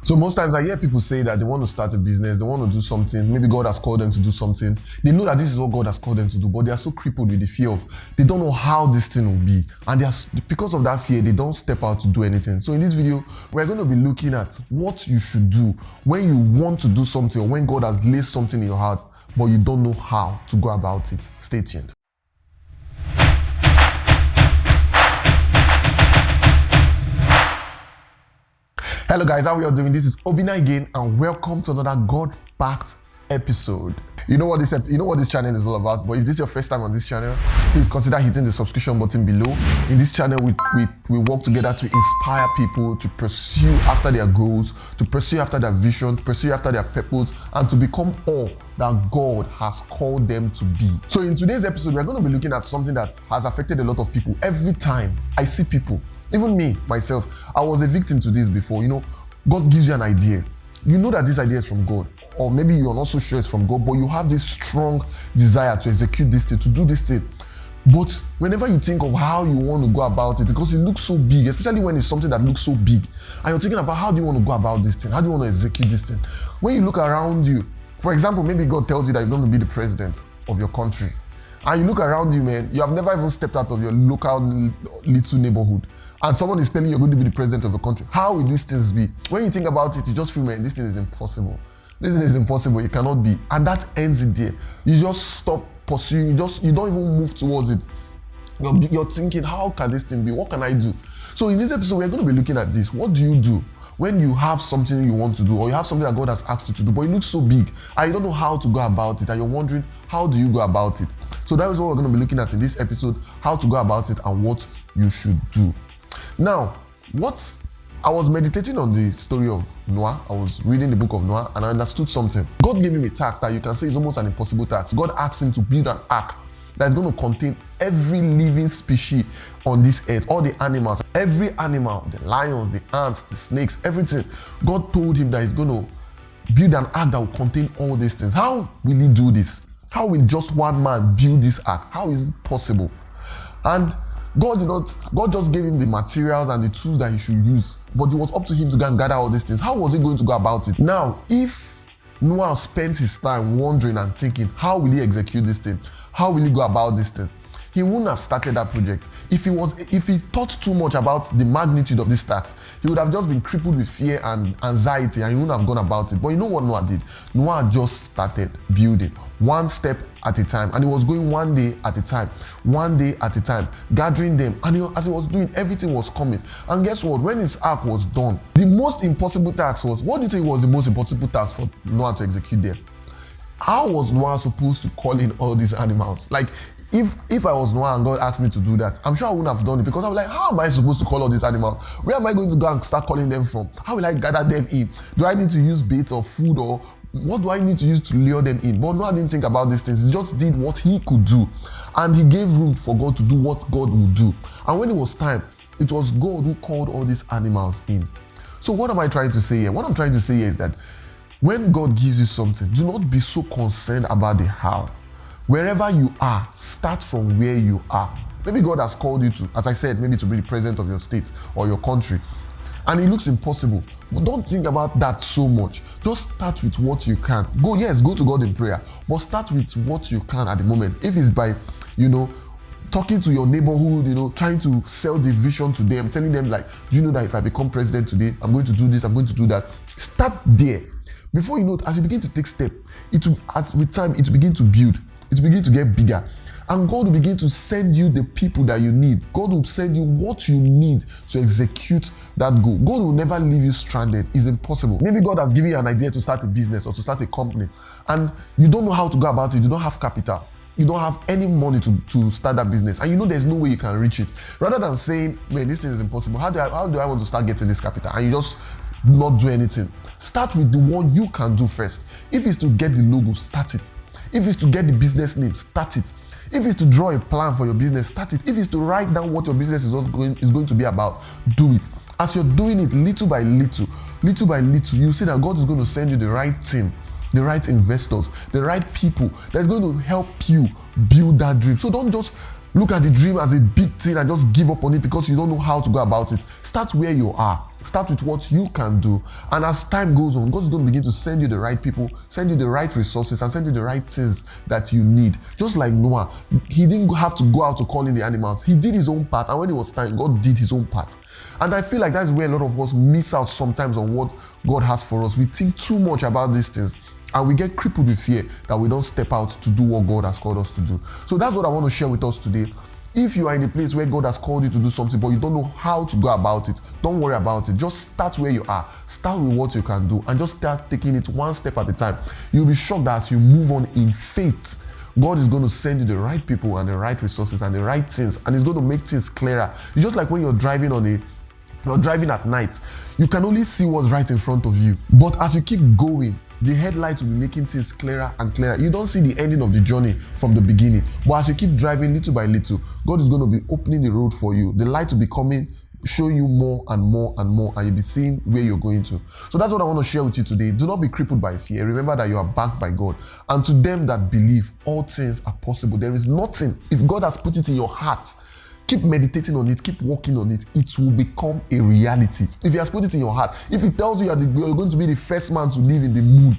So most times I hear people say that they want to start a business, they want to do something, maybe God has called them to do something. They know that this is what God has called them to do, but they are so crippled with the fear of, they don't know how this thing will be. And because of that fear, they don't step out to do anything. So in this video, we're going to be looking at what you should do when you want to do something or when God has laid something in your heart, but you don't know how to go about it. Stay tuned. Hello guys, how are you all doing? This is Obinna again, and welcome to another God-backed episode. You know what this channel is all about, but if this is your first time on this channel, please consider hitting the subscription button below. In this channel, we work together to inspire people to pursue after their goals, to pursue after their vision, to pursue after their purpose, and to become all that God has called them to be. So in today's episode, we're going to be looking at something that has affected a lot of people. Every time I see people, even me, myself, I was a victim to this before. God gives you an idea. You know that this idea is from God, or maybe you're not so sure it's from God, but you have this strong desire to execute this thing, to do this thing. But whenever you think of how you want to go about it, because it looks so big, especially when it's something that looks so big, and you're thinking about how do you want to go about this thing, how do you want to execute this thing. When you look around you, for example, maybe God tells you that you're going to be the president of your country, and you look around you, man, you have never even stepped out of your local little neighborhood, and someone is telling you you're going to be the president of the country. How will these things be? When you think about it, you just feel, man, this thing is impossible. This thing is impossible. It cannot be. And that ends it there. You just stop pursuing. You don't even move towards it. You're thinking, how can this thing be? What can I do? So in this episode, we're going to be looking at this. What do you do when you have something you want to do, or you have something that God has asked you to do, but it looks so big and you don't know how to go about it, and you're wondering, how do you go about it? So that is what we're going to be looking at in this episode, how to go about it and what you should do. Now, I was meditating on the story of Noah. I was reading the book of Noah and I understood something. God gave him a task that you can say is almost an impossible task. God asked him to build an ark that's going to contain every living species on this earth, all the animals, every animal, the lions, the ants, the snakes, everything. God told him that he's going to build an ark that will contain all these things. How will he do this? How will just one man build this ark? How is it possible? And God just gave him the materials and the tools that he should use, but it was up to him to go and gather all these things. How was he going to go about it? Now, if Noah spent his time wondering and thinking, how will he execute this thing? How will he go about this thing? He wouldn't have started that project. If he thought too much about the magnitude of this task, he would have just been crippled with fear and anxiety, and he wouldn't have gone about it. But you know what Noah did? Noah just started building one step at a time, and he was going one day at a time, gathering them. And as he was doing, everything was coming. And guess what? When his ark was done, the most impossible task was, what do you think was the most impossible task for Noah to execute there? How was Noah supposed to call in all these animals? Like, if I was Noah and God asked me to do that, I'm sure I wouldn't have done it, because I was like, how am I supposed to call all these animals? Where am I going to go and start calling them from? How will I gather them in? Do I need to use bait or food, or what do I need to use to lure them in? But Noah didn't think about these things. He just did what he could do, and he gave room for God to do what God would do. And when it was time, it was God who called all these animals in. So what am I trying to say here? What I'm trying to say here is that when God gives you something, do not be so concerned about the how. Wherever you are, start from where you are. Maybe God has called you to, as I said, maybe to be the president of your state or your country, and it looks impossible. But don't think about that so much. Just start with what you can. Go to God in prayer, but start with what you can at the moment. If it's by, talking to your neighborhood, trying to sell the vision to them, telling them, like, do you know that if I become president today, I'm going to do this, I'm going to do that. Start there. Before you know it, as you begin to take steps, with time, it will begin to build. It will begin to get bigger. And God will begin to send you the people that you need. God will send you what you need to execute that goal. God will never leave you stranded. It's impossible. Maybe God has given you an idea to start a business or to start a company, and you don't know how to go about it. You don't have capital. You don't have any money to start that business, and there's no way you can reach it. Rather than saying, man, this thing is impossible, how do I want to start getting this capital? And you just not do anything. Start with the one you can do first. If it's to get the logo, start it. If it's to get the business name, start it. If it's to draw a plan for your business, start it. If it's to write down what your business is going to be about, do it. As you're doing it little by little, you see that God is going to send you the right team, the right investors, the right people that's going to help you build that dream. So don't just look at the dream as a big thing and just give up on it because you don't know how to go about it. Start where you are. Start with what you can do. And as time goes on, God is going to begin to send you the right people, send you the right resources, and send you the right things that you need. Just like Noah, he didn't have to go out to call in the animals. He did his own part, and when it was time, God did his own part. And I feel like that's where a lot of us miss out sometimes on what God has for us. We think too much about these things, and we get crippled with fear that we don't step out to do what God has called us to do. So that's what I want to share with us today. If you are in a place where God has called you to do something, but you don't know how to go about it, don't worry about it. Just start where you are. Start with what you can do and just start taking it one step at a time. You'll be shocked that as you move on in faith, God is going to send you the right people and the right resources and the right things, and it's going to make things clearer. It's just like when you're driving at night. You can only see what's right in front of you. But as you keep going, the headlights will be making things clearer and clearer. You don't see the ending of the journey from the beginning. But as you keep driving little by little, God is going to be opening the road for you. The light will be coming, showing you more and more and more, and you'll be seeing where you're going to. So that's what I want to share with you today. Do not be crippled by fear. Remember that you are backed by God. And to them that believe, all things are possible. There is nothing. If God has put it in your heart, keep meditating on it, keep working on it. It will become a reality. If He has put it in your heart, if He tells you you're going to be the first man to live in the moon,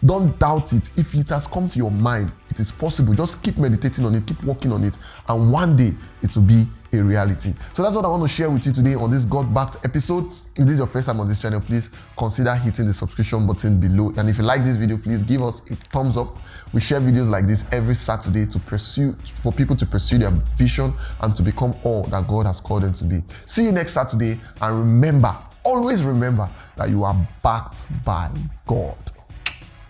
don't doubt it. If it has come to your mind, it is possible. Just keep meditating on it, keep working on it, and one day it will be a reality. So that's what I want to share with you today on this God-backed episode. If this is your first time on this channel, please consider hitting the subscription button below. And if you like this video, please give us a thumbs up. We share videos like this every Saturday for people to pursue their vision and to become all that God has called them to be. See you next Saturday, and remember, always remember that you are backed by God.